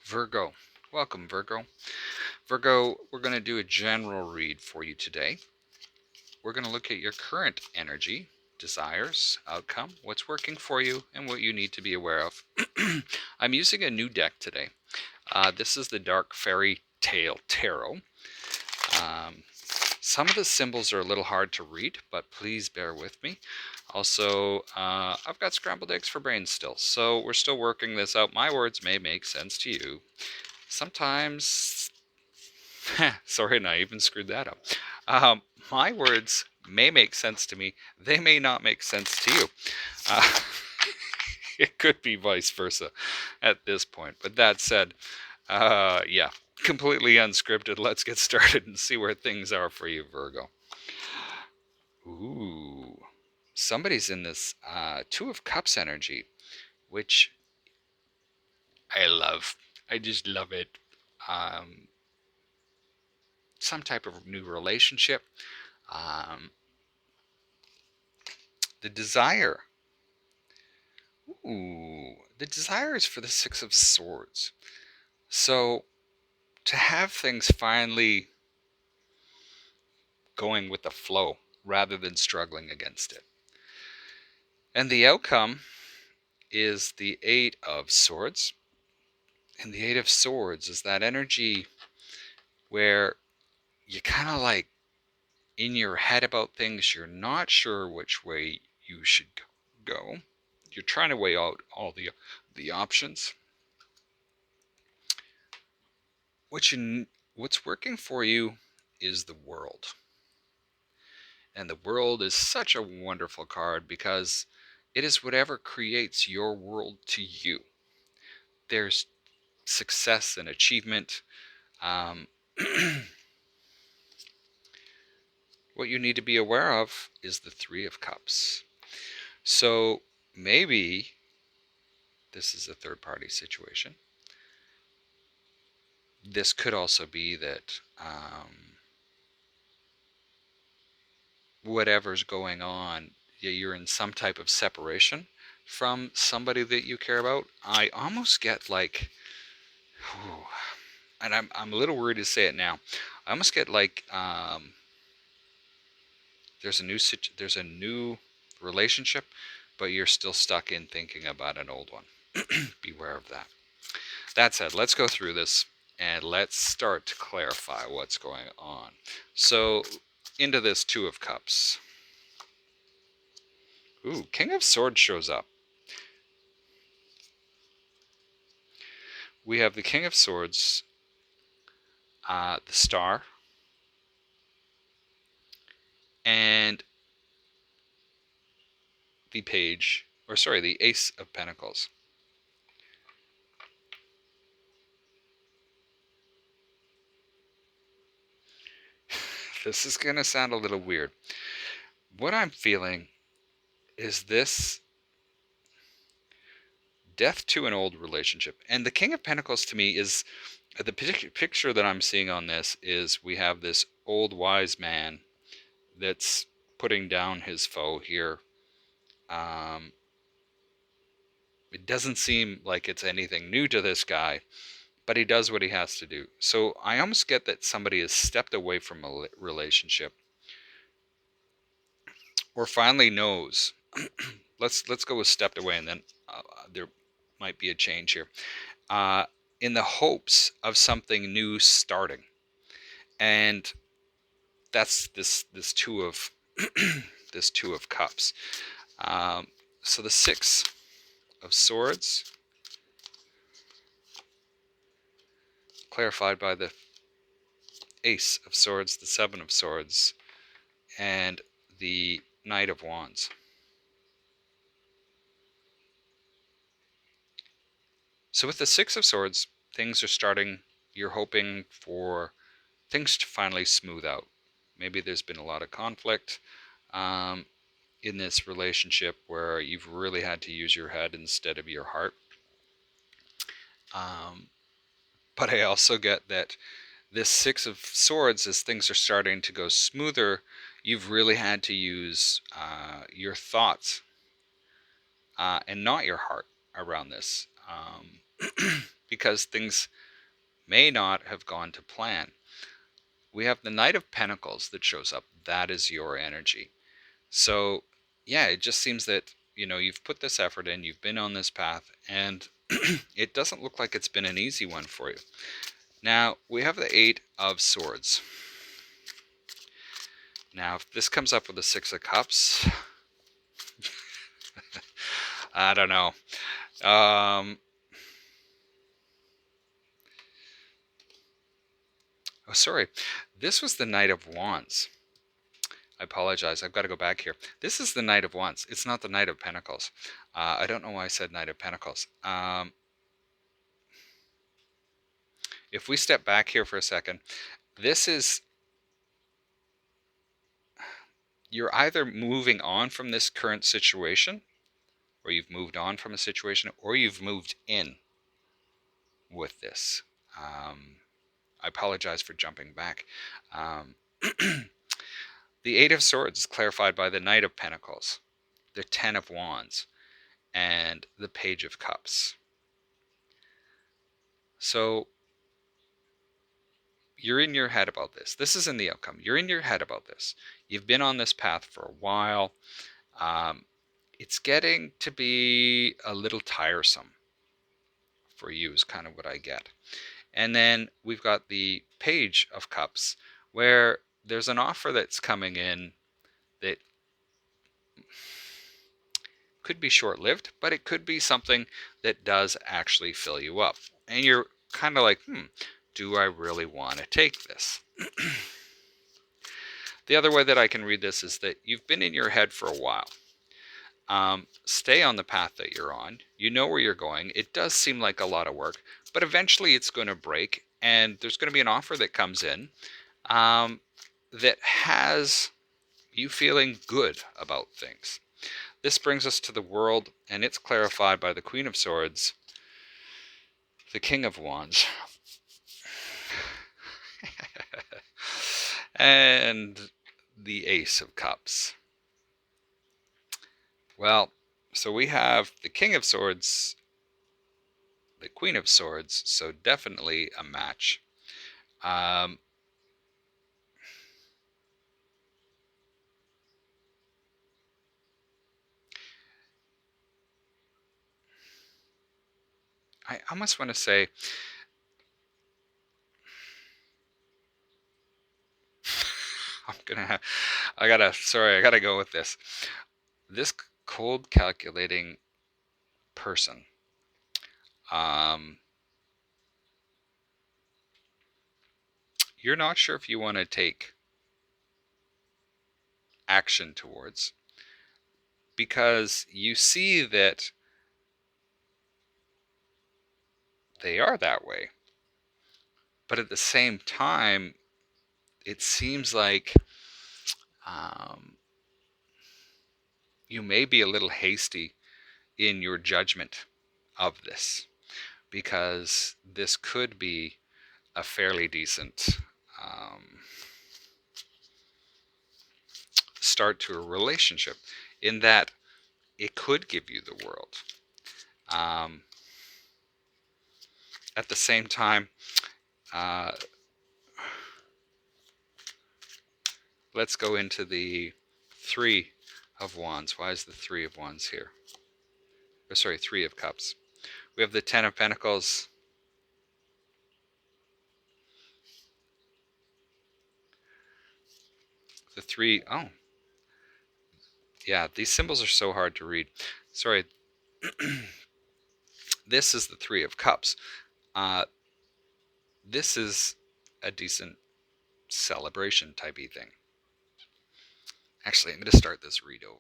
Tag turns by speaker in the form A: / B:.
A: Virgo. Welcome, Virgo. Virgo, we're going to do a general read for you today. We're going to look at your current energy, desires, outcome, what's working for you, and what you need to be aware of. I'm using a new deck today. This is the Dark Fairy Tale Tarot. Some of the symbols are a little hard to read, but please bear with me. Also, I've got scrambled eggs for brains still, so we're still working this out. My words may make sense to you. Sometimes, sorry, and I even screwed that up. My words may make sense to me. They may not make sense to you. Uh, it could be vice versa at this point. But that said, yeah, completely unscripted. Let's get started and see where things are for you, Virgo. Ooh, somebody's in this Two of Cups energy, which I love. I just love it. Some type of new relationship. The desire. Ooh, the desire is for the Six of Swords. So to have things finally going with the flow rather than struggling against it. And the outcome is the Eight of Swords. And the Eight of Swords is that energy where you kind of like in your head about things, you're not sure which way you should go. You're trying to weigh out all the options. What's working for you is the World. And the World is such a wonderful card because it is whatever creates your world to you. There's success and achievement. What you need to be aware of is the Three of Cups. So maybe this is a third-party situation. This could also be that whatever's going on, you're in some type of separation from somebody that you care about. I almost get like, and I'm a little worried to say it now. I almost get like there's a new relationship, but you're still stuck in thinking about an old one. Beware of that. That said, let's go through this and let's start to clarify what's going on. So into this Two of Cups. Ooh, King of Swords shows up. We have the King of Swords, the Star, and the the Ace of Pentacles. This is going to sound a little weird. What I'm feeling is this death to an old relationship. And the King of Pentacles to me is, the picture that I'm seeing on this is we have this old wise man that's putting down his foe here. It doesn't seem like it's anything new to this guy, but he does what he has to do. So I almost get that somebody has stepped away from a relationship or finally knows. let's go with stepped away, and then there might be a change here. In the hopes of something new starting. And that's this Two of this Two of Cups. So the Six of Swords, clarified by the Ace of Swords, the Seven of Swords, and the Knight of Wands. So with the Six of Swords, things are starting, you're hoping for things to finally smooth out. Maybe there's been a lot of conflict in this relationship where you've really had to use your head instead of your heart. But I also get that this Six of Swords, as things are starting to go smoother, you've really had to use your thoughts and not your heart around this. because things may not have gone to plan. We have the Knight of Pentacles that shows up. That is your energy. So, yeah, it just seems that, you've put this effort in, you've been on this path, and it doesn't look like it's been an easy one for you. Now, we have the Eight of Swords. Now, if this comes up with the Six of Cups, I don't know. Oh, sorry. This was the Knight of Wands. I apologize. I've got to go back here. This is the Knight of Wands. It's not the Knight of Pentacles. I don't know why I said Knight of Pentacles. If we step back here for a second, you're either moving on from this current situation, or you've moved on from a situation, or you've moved in with this. I apologize for jumping back. The Eight of Swords is clarified by the Knight of Pentacles, the Ten of Wands, and the Page of Cups. So you're in your head about this. This isn't the outcome. You're in your head about this. You've been on this path for a while. It's getting to be a little tiresome for you is kind of what I get. And then we've got the Page of Cups, where there's an offer that's coming in that could be short-lived, but it could be something that does actually fill you up. And you're kind of like, do I really want to take this? The other way that I can read this is that you've been in your head for a while. Stay on the path that you're on. You know where you're going. It does seem like a lot of work, but eventually it's going to break, and there's going to be an offer that comes in that has you feeling good about things. This brings us to the World, and it's clarified by the Queen of Swords, the King of Wands, and the Ace of Cups. Well, so we have the King of Swords, the Queen of Swords, so definitely a match. I almost want to say, I gotta go with this. This cold, calculating person, you're not sure if you want to take action towards, because you see that they are that way. But at the same time, it seems like you may be a little hasty in your judgment of this, because this could be a fairly decent start to a relationship, in that it could give you the world. At the same time, let's go into the Three of Wands. Why is the Three of Wands here? Or sorry, Three of Cups. We have the Ten of Pentacles, the Three. Oh, yeah, these symbols are so hard to read. Sorry. This is the Three of Cups. This is a decent celebration type-y thing. Actually, I'm going to start this read over.